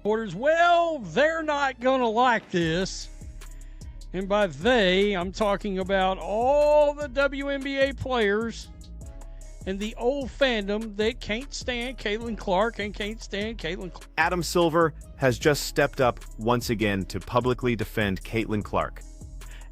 Orders, well, they're not going to like this. And by they, I'm talking about all the WNBA players and the old fandom that can't stand Caitlin Clark and can't stand Caitlin Clark. Adam Silver has just stepped up once again to publicly defend Caitlin Clark,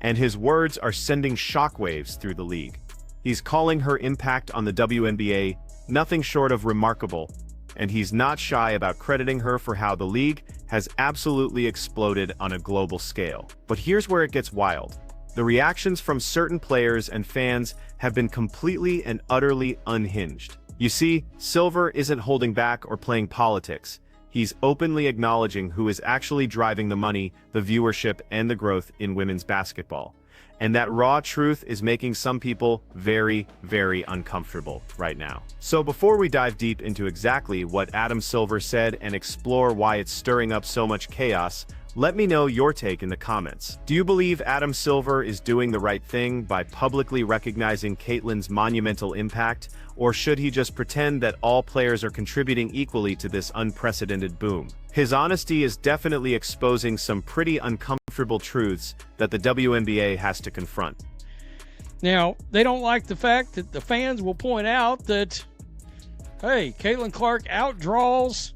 and his words are sending shockwaves through the league. He's calling her impact on the WNBA nothing short of remarkable, and he's not shy about crediting her for how the league has absolutely exploded on a global scale. But here's where it gets wild. The reactions from certain players and fans have been completely and utterly unhinged. You see, Silver isn't holding back or playing politics. He's openly acknowledging who is actually driving the money, the viewership, and the growth in women's basketball. And that raw truth is making some people very, very uncomfortable right now. So before we dive deep into exactly what Adam Silver said and explore why it's stirring up so much chaos, let me know your take in the comments. Do you believe Adam Silver is doing the right thing by publicly recognizing Caitlin's monumental impact, or should he just pretend that all players are contributing equally to this unprecedented boom? His honesty is definitely exposing some pretty uncomfortable truths that the WNBA has to confront. Now, they don't like the fact that the fans will point out that, hey, Caitlin Clark outdraws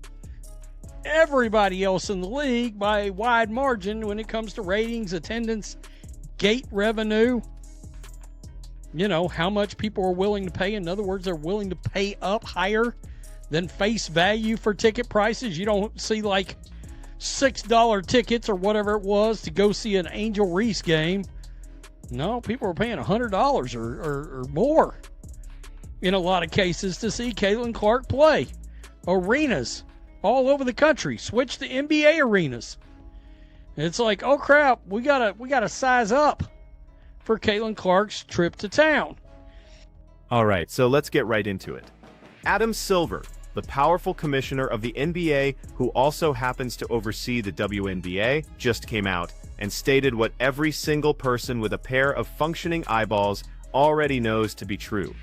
everybody else in the league by a wide margin when it comes to ratings, attendance, gate revenue. You know, how much people are willing to pay. In other words, they're willing to pay up higher than face value for ticket prices. You don't see like $6 tickets or whatever it was to go see an Angel Reese game. No, people are paying $100 or more in a lot of cases to see Caitlin Clark play. Arenas all over the country switch to NBA arenas. It's like, oh crap, we gotta size up for Caitlin Clark's trip to town. All right, so let's get right into it. Adam Silver, the powerful commissioner of the NBA who also happens to oversee the WNBA, just came out and stated what every single person with a pair of functioning eyeballs already knows to be true.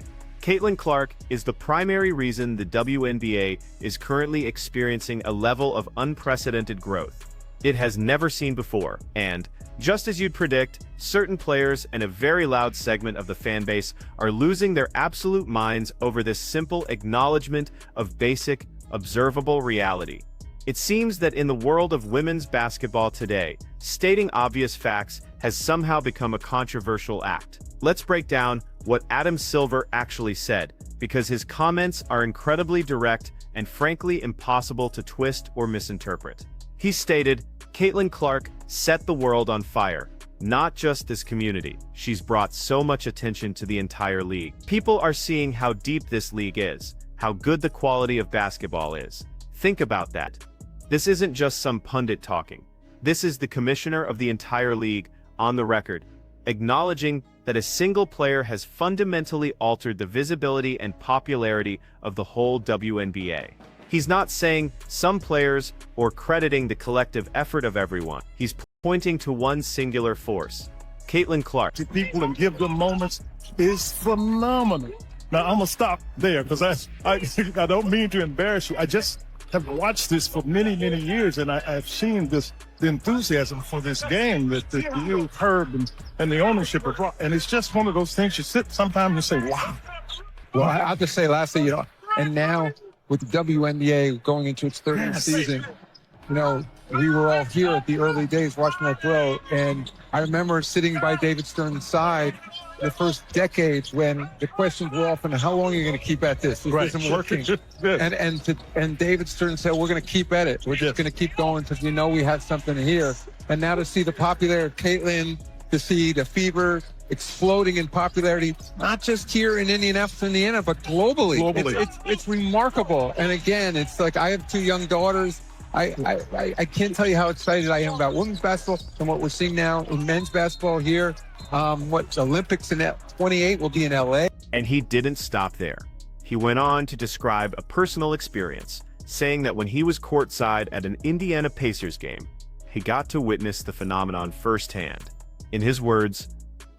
Caitlin Clark is the primary reason the WNBA is currently experiencing a level of unprecedented growth it has never seen before, and, just as you'd predict, certain players and a very loud segment of the fan base are losing their absolute minds over this simple acknowledgement of basic, observable reality. It seems that in the world of women's basketball today, stating obvious facts has somehow become a controversial act. Let's break down what Adam Silver actually said, because his comments are incredibly direct and frankly impossible to twist or misinterpret. He stated, "Caitlin Clark set the world on fire. Not just this community. She's brought so much attention to the entire league. People are seeing how deep this league is, how good the quality of basketball is. Think about that. This isn't just some pundit talking. This is the commissioner of the entire league on the record, acknowledging that a single player has fundamentally altered the visibility and popularity of the whole WNBA. He's not saying some players or crediting the collective effort of everyone. He's pointing to one singular force, Caitlin Clark. To people and give them moments is phenomenal. Now, I'm going to stop there because I don't mean to embarrass you. I just have watched this for many, many years, and I've seen the enthusiasm for this game that you, Herb, and the ownership have brought. And it's just one of those things you sit sometimes and say, wow. Well, I have to say, lastly, and now with the WNBA going into its third season, we were all here at the early days watching her grow. And I remember sitting by David Stern's side the first decades when the questions were often, how long are you going to keep at this? This isn't working. And David Stern said, we're going to keep at it. We're just going to keep going because we know we have something here. And now to see the popularity of Caitlin, to see the Fever exploding in popularity, not just here in Indianapolis, Indiana, but globally. It's remarkable. And again, it's like I have two young daughters. I can't tell you how excited I am about women's basketball and what we're seeing now in men's basketball here. What Olympics in 28 will be in LA. And he didn't stop there. He went on to describe a personal experience, saying that when he was courtside at an Indiana Pacers game, he got to witness the phenomenon firsthand. In his words,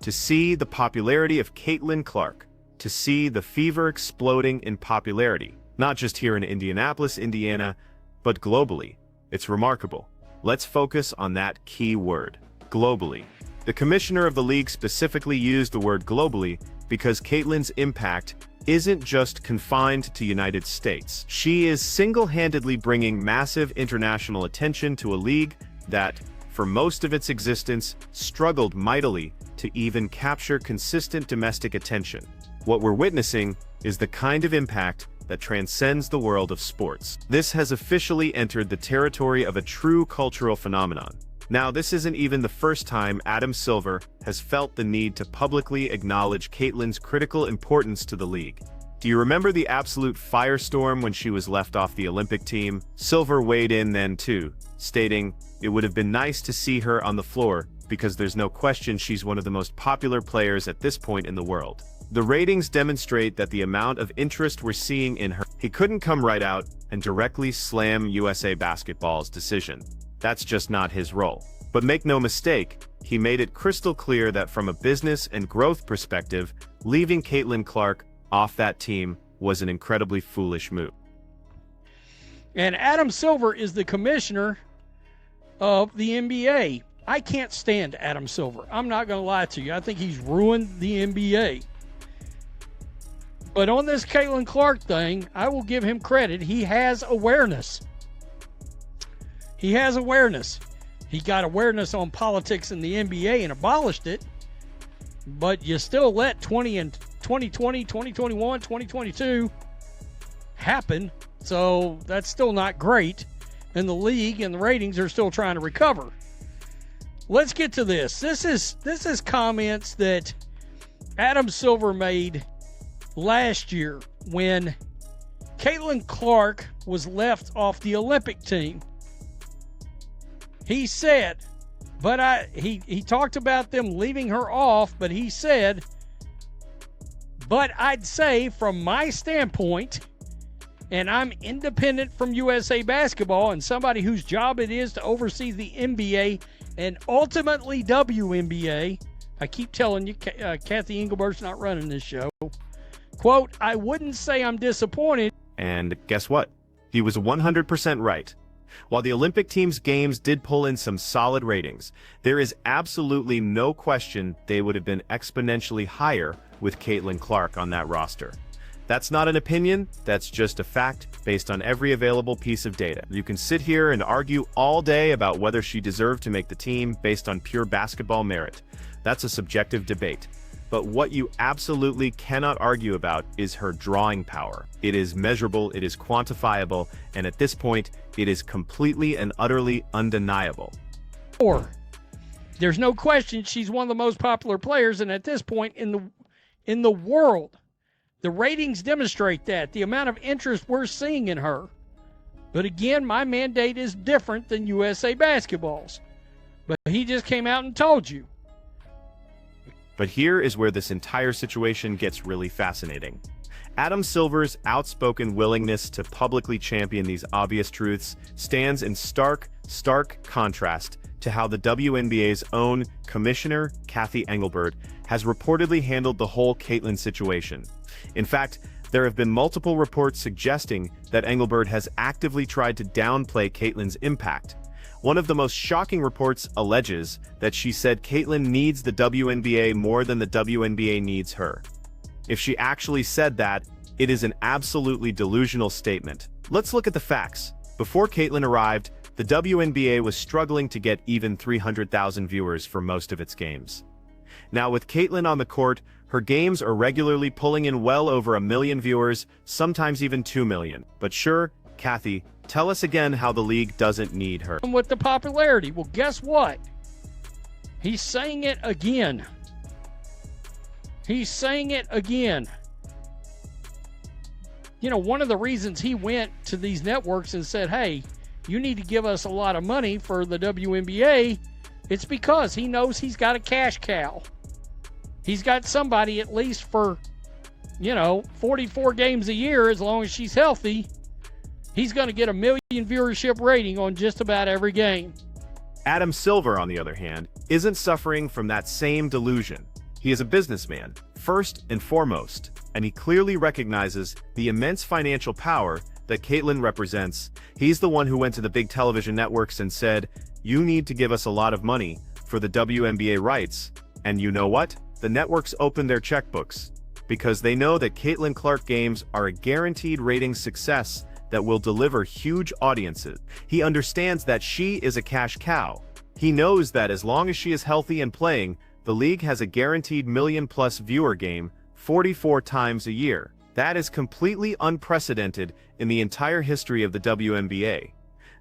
to see the popularity of Caitlin Clark, to see the Fever exploding in popularity, not just here in Indianapolis, Indiana, but globally, It's remarkable. Let's focus on that key word, globally. The commissioner of the league specifically used the word globally because Caitlyn's impact isn't just confined to United States. She is single-handedly bringing massive international attention to a league that, for most of its existence, struggled mightily to even capture consistent domestic attention. What we're witnessing is the kind of impact that transcends the world of sports. This has officially entered the territory of a true cultural phenomenon. Now, this isn't even the first time Adam Silver has felt the need to publicly acknowledge Caitlyn's critical importance to the league. Do you remember the absolute firestorm when she was left off the Olympic team? Silver weighed in then too, stating, "It would have been nice to see her on the floor because there's no question she's one of the most popular players at this point in the world." The ratings demonstrate that the amount of interest we're seeing in her. He couldn't come right out and directly slam USA Basketball's decision. That's just not his role. But make no mistake, he made it crystal clear that from a business and growth perspective, leaving Caitlin Clark off that team was an incredibly foolish move. And Adam Silver is the commissioner of the NBA. I can't stand Adam Silver. I'm not going to lie to you. I think he's ruined the NBA. But on this Caitlin Clark thing, I will give him credit. He has awareness. He has awareness. He got awareness on politics in the NBA and abolished it. But you still let 2020, 2021, 2022 happen. So that's still not great. And the league and the ratings are still trying to recover. Let's get to this. This is comments that Adam Silver made last year when Caitlin Clark was left off the Olympic team. He said, he talked about them leaving her off, but he said, but I'd say from my standpoint, and I'm independent from USA Basketball and somebody whose job it is to oversee the NBA and ultimately WNBA. I keep telling you, Kathy Engelbert's not running this show. Quote, I wouldn't say I'm disappointed. And guess what? He was 100% right. While the Olympic team's games did pull in some solid ratings, there is absolutely no question they would have been exponentially higher with Caitlin Clark on that roster. That's not an opinion, that's just a fact based on every available piece of data. You can sit here and argue all day about whether she deserved to make the team based on pure basketball merit. That's a subjective debate. But what you absolutely cannot argue about is her drawing power. It is measurable, it is quantifiable, and at this point, it is completely and utterly undeniable. There's no question she's one of the most popular players, and at this point in the world, the ratings demonstrate that, the amount of interest we're seeing in her. But again, my mandate is different than USA Basketball's. But he just came out and told you. But here is where this entire situation gets really fascinating. Adam Silver's outspoken willingness to publicly champion these obvious truths stands in stark contrast to how the WNBA's own commissioner, Kathy Engelbert, has reportedly handled the whole Caitlyn situation. In fact, there have been multiple reports suggesting that Engelbert has actively tried to downplay Caitlyn's impact. One of the most shocking reports alleges that she said Caitlyn needs the WNBA more than the WNBA needs her. If she actually said that, it is an absolutely delusional statement. Let's look at the facts. Before Caitlyn arrived, the WNBA was struggling to get even 300,000 viewers for most of its games. Now with Caitlyn on the court, her games are regularly pulling in well over 1 million viewers, sometimes even 2 million. But sure, Kathy, tell us again how the league doesn't need her. With the popularity, well, guess what? He's saying it again. He's saying it again. You know, one of the reasons he went to these networks and said, hey, you need to give us a lot of money for the WNBA, it's because he knows he's got a cash cow. He's got somebody at least for, 44 games a year, as long as she's healthy. He's going to get 1 million viewership rating on just about every game. Adam Silver, on the other hand, isn't suffering from that same delusion. He is a businessman, first and foremost, and he clearly recognizes the immense financial power that Caitlyn represents. He's the one who went to the big television networks and said, "You need to give us a lot of money for the WNBA rights." And you know what? The networks opened their checkbooks because they know that Caitlyn Clark games are a guaranteed ratings success that will deliver huge audiences. He understands that she is a cash cow. He knows that as long as she is healthy and playing, the league has a guaranteed million-plus viewer game 44 times a year. That is completely unprecedented in the entire history of the WNBA.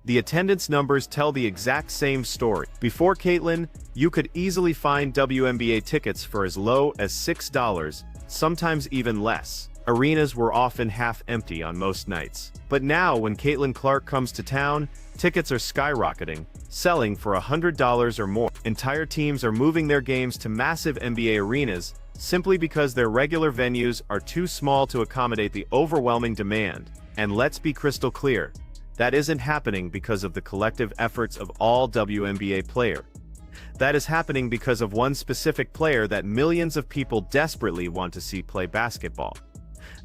The attendance numbers tell the exact same story. Before Caitlyn, you could easily find WNBA tickets for as low as $6, sometimes even less. Arenas were often half empty on most nights. But now, when Caitlyn Clark comes to town, tickets are skyrocketing, selling for $100 or more. Entire teams are moving their games to massive NBA arenas simply because their regular venues are too small to accommodate the overwhelming demand. And let's be crystal clear, that isn't happening because of the collective efforts of all WNBA players. That is happening because of one specific player that millions of people desperately want to see play basketball.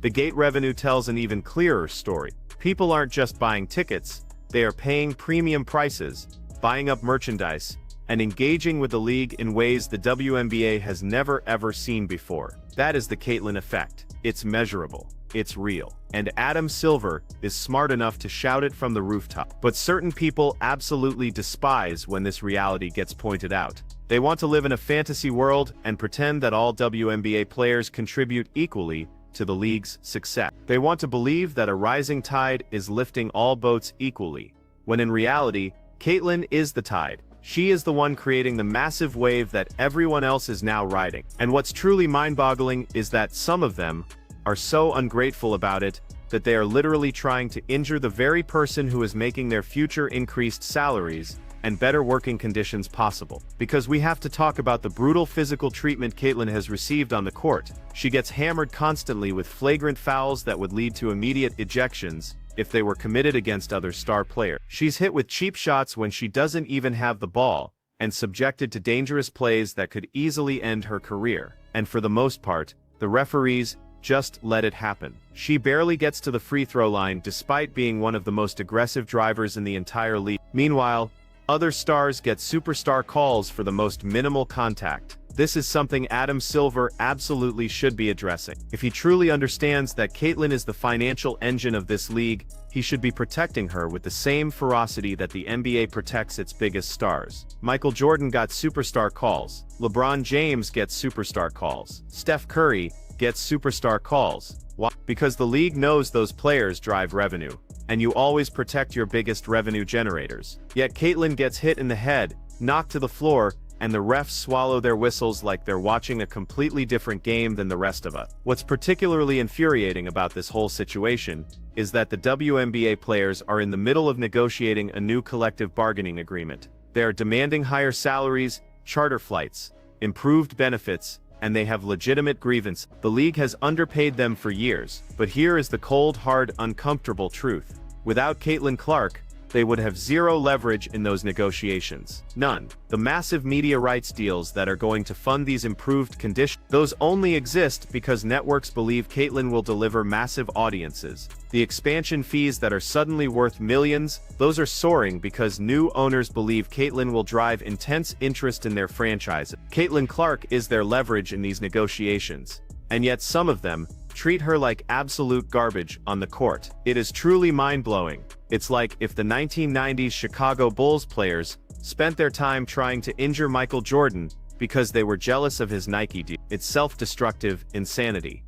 The gate revenue tells an even clearer story. People aren't just buying tickets, they are paying premium prices, buying up merchandise, and engaging with the league in ways the WNBA has never ever seen before. That is the Caitlyn effect. It's measurable. It's real. And Adam Silver is smart enough to shout it from the rooftop. But certain people absolutely despise when this reality gets pointed out. They want to live in a fantasy world and pretend that all WNBA players contribute equally to the league's success. They want to believe that a rising tide is lifting all boats equally, when in reality, Caitlyn is the tide. She is the one creating the massive wave that everyone else is now riding. And what's truly mind-boggling is that some of them are so ungrateful about it that they are literally trying to injure the very person who is making their future increased salaries and better working conditions possible. Because we have to talk about the brutal physical treatment Caitlyn has received on the court. She gets hammered constantly with flagrant fouls that would lead to immediate ejections if they were committed against other star players. She's hit with cheap shots when she doesn't even have the ball, and subjected to dangerous plays that could easily end her career. And for the most part, the referees just let it happen. She barely gets to the free throw line despite being one of the most aggressive drivers in the entire league. Meanwhile, other stars get superstar calls for the most minimal contact. This is something Adam Silver absolutely should be addressing. If he truly understands that Caitlyn is the financial engine of this league, he should be protecting her with the same ferocity that the NBA protects its biggest stars. Michael Jordan got superstar calls. LeBron James gets superstar calls. Steph Curry gets superstar calls. Why? Because the league knows those players drive revenue, and you always protect your biggest revenue generators. Yet Caitlyn gets hit in the head, knocked to the floor, and the refs swallow their whistles like they're watching a completely different game than the rest of us. What's particularly infuriating about this whole situation is that the WNBA players are in the middle of negotiating a new collective bargaining agreement. They are demanding higher salaries, charter flights, improved benefits, and they have legitimate grievance. The league has underpaid them for years, but here is the cold, hard, uncomfortable truth. Without Caitlyn Clark, they would have zero leverage in those negotiations. None. The massive media rights deals that are going to fund these improved conditions, those only exist because networks believe Caitlyn will deliver massive audiences. The expansion fees that are suddenly worth millions, those are soaring because new owners believe Caitlyn will drive intense interest in their franchises. Caitlyn Clark is their leverage in these negotiations, and yet some of them treat her like absolute garbage on the court. It is truly mind-blowing. It's like if the 1990s Chicago Bulls players spent their time trying to injure Michael Jordan because they were jealous of his Nike deal. It's self-destructive insanity.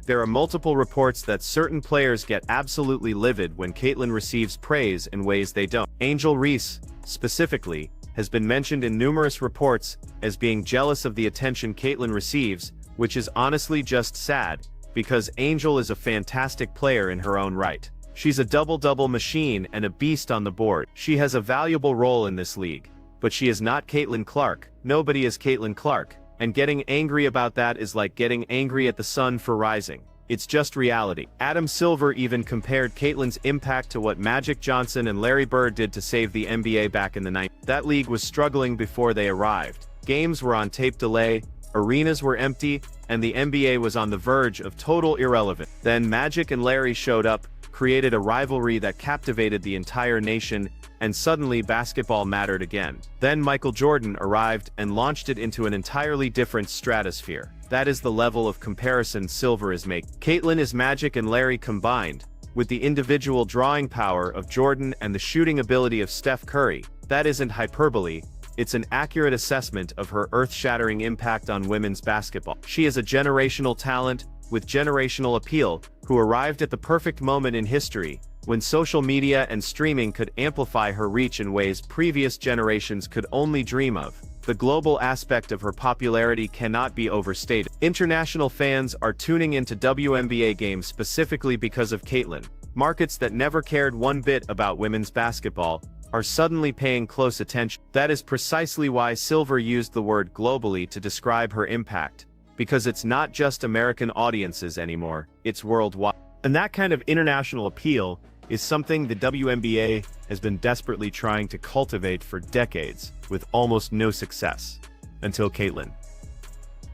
There are multiple reports that certain players get absolutely livid when Caitlyn receives praise in ways they don't. Angel Reese, specifically, has been mentioned in numerous reports as being jealous of the attention Caitlyn receives, which is honestly just sad, because Angel is a fantastic player in her own right. She's a double-double machine and a beast on the board. She has a valuable role in this league. But she is not Caitlyn Clark. Nobody is Caitlyn Clark. And getting angry about that is like getting angry at the sun for rising. It's just reality. Adam Silver even compared Caitlyn's impact to what Magic Johnson and Larry Bird did to save the NBA back in the 90s. That league was struggling before they arrived. Games were on tape delay, arenas were empty, and the NBA was on the verge of total irrelevance. Then Magic and Larry showed up, created a rivalry that captivated the entire nation, and suddenly basketball mattered again. Then Michael Jordan arrived and launched it into an entirely different stratosphere. That is the level of comparison Silver is making. Caitlin is Magic and Larry combined, with the individual drawing power of Jordan and the shooting ability of Steph Curry. That isn't hyperbole, it's an accurate assessment of her earth-shattering impact on women's basketball. She is a generational talent with generational appeal, who arrived at the perfect moment in history, when social media and streaming could amplify her reach in ways previous generations could only dream of. The global aspect of her popularity cannot be overstated. International fans are tuning into WNBA games specifically because of Caitlin. Markets that never cared one bit about women's basketball are suddenly paying close attention. That is precisely why Silver used the word globally to describe her impact, because it's not just American audiences anymore, it's worldwide. And that kind of international appeal is something the WNBA has been desperately trying to cultivate for decades, with almost no success, until Caitlin.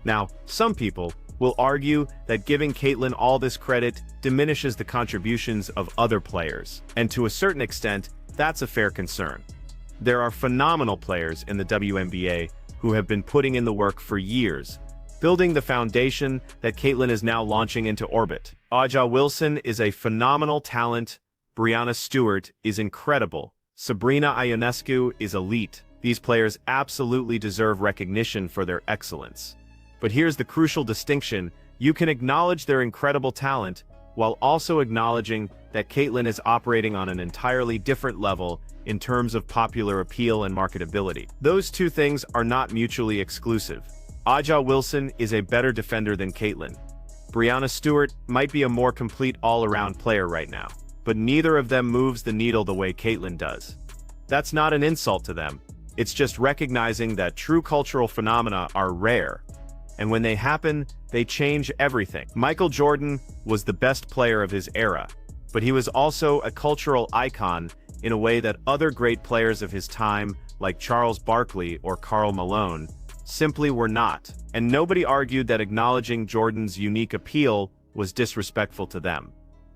Now, some people will argue that giving Caitlin all this credit diminishes the contributions of other players, and to a certain extent, that's a fair concern. There are phenomenal players in the WNBA who have been putting in the work for years, building the foundation that Caitlin is now launching into orbit. A'ja Wilson is a phenomenal talent. Breanna Stewart is incredible. Sabrina Ionescu is elite. These players absolutely deserve recognition for their excellence. But here's the crucial distinction: you can acknowledge their incredible talent while also acknowledging that Caitlin is operating on an entirely different level in terms of popular appeal and marketability. Those two things are not mutually exclusive. A'ja Wilson is a better defender than Caitlin. Breanna Stewart might be a more complete all-around player right now, but neither of them moves the needle the way Caitlin does. That's not an insult to them. It's just recognizing that true cultural phenomena are rare, and when they happen, they change everything. Michael Jordan was the best player of his era, but he was also a cultural icon in a way that other great players of his time, like Charles Barkley or Karl Malone, simply were not. And nobody argued that acknowledging Jordan's unique appeal was disrespectful to them.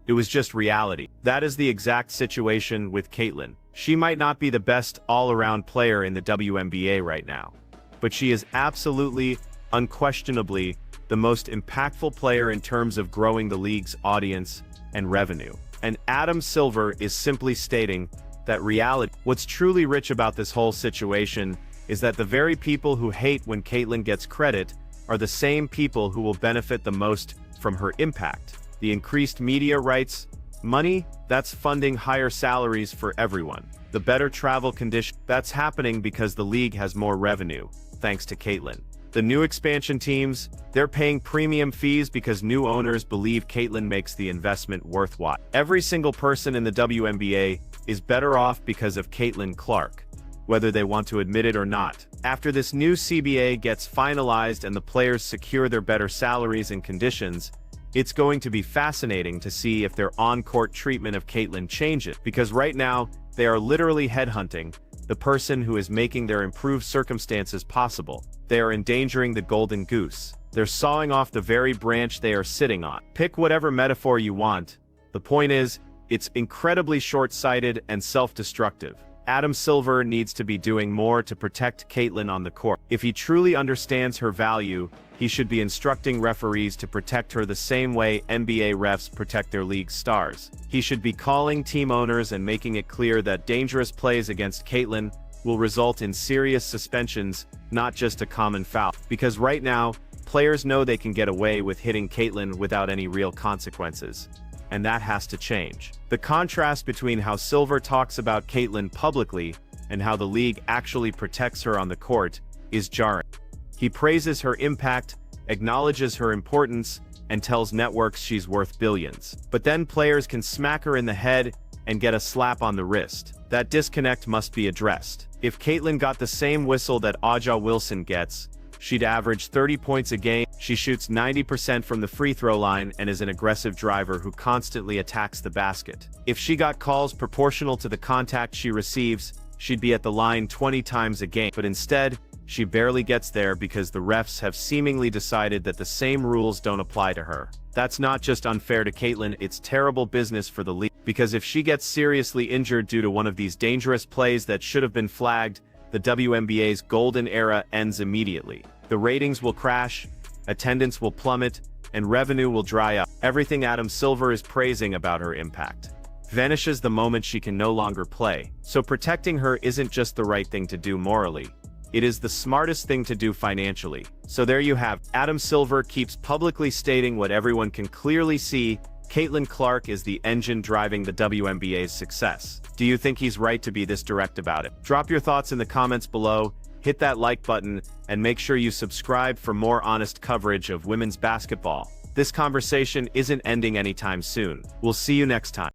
It was just reality. That is the exact situation with Caitlin. She might not be the best all-around player in the WNBA right now, but she is absolutely, unquestionably, the most impactful player in terms of growing the league's audience and revenue. And Adam Silver is simply stating that reality. What's truly rich about this whole situation is that the very people who hate when Caitlin gets credit are the same people who will benefit the most from her impact. The increased media rights, money, that's funding higher salaries for everyone. The better travel conditions, that's happening because the league has more revenue, thanks to Caitlin. The new expansion teams, they're paying premium fees because new owners believe Caitlin makes the investment worthwhile. Every single person in the WNBA is better off because of Caitlin Clark, whether they want to admit it or not. After this new CBA gets finalized and the players secure their better salaries and conditions, it's going to be fascinating to see if their on-court treatment of Caitlin changes, because right now, they are literally headhunting the person who is making their improved circumstances possible. They are endangering the golden goose. They're sawing off the very branch they are sitting on. Pick whatever metaphor you want. The point is, it's incredibly short-sighted and self-destructive. Adam Silver needs to be doing more to protect Caitlin on the court. If he truly understands her value, he should be instructing referees to protect her the same way NBA refs protect their league stars. He should be calling team owners and making it clear that dangerous plays against Caitlin will result in serious suspensions, not just a common foul. Because right now, players know they can get away with hitting Caitlin without any real consequences. And that has to change. The contrast between how Silver talks about Caitlin publicly and how the league actually protects her on the court is jarring. He praises her impact, acknowledges her importance, and tells networks she's worth billions. But then players can smack her in the head and get a slap on the wrist. That disconnect must be addressed. If Caitlin got the same whistle that A'ja Wilson gets, she'd average 30 points a game. She shoots 90% from the free throw line and is an aggressive driver who constantly attacks the basket. If she got calls proportional to the contact she receives, she'd be at the line 20 times a game. But instead, she barely gets there because the refs have seemingly decided that the same rules don't apply to her. That's not just unfair to Caitlin, it's terrible business for the league. because if she gets seriously injured due to one of these dangerous plays that should have been flagged, the WNBA's golden era ends immediately. The ratings will crash, attendance will plummet, and revenue will dry up. Everything Adam Silver is praising about her impact vanishes the moment she can no longer play. So protecting her isn't just the right thing to do morally. It is the smartest thing to do financially. So there you have. Adam Silver keeps publicly stating what everyone can clearly see: Caitlin Clark is the engine driving the WNBA's success. Do you think he's right to be this direct about it? Drop your thoughts in the comments below, hit that like button, and make sure you subscribe for more honest coverage of women's basketball. This conversation isn't ending anytime soon. We'll see you next time.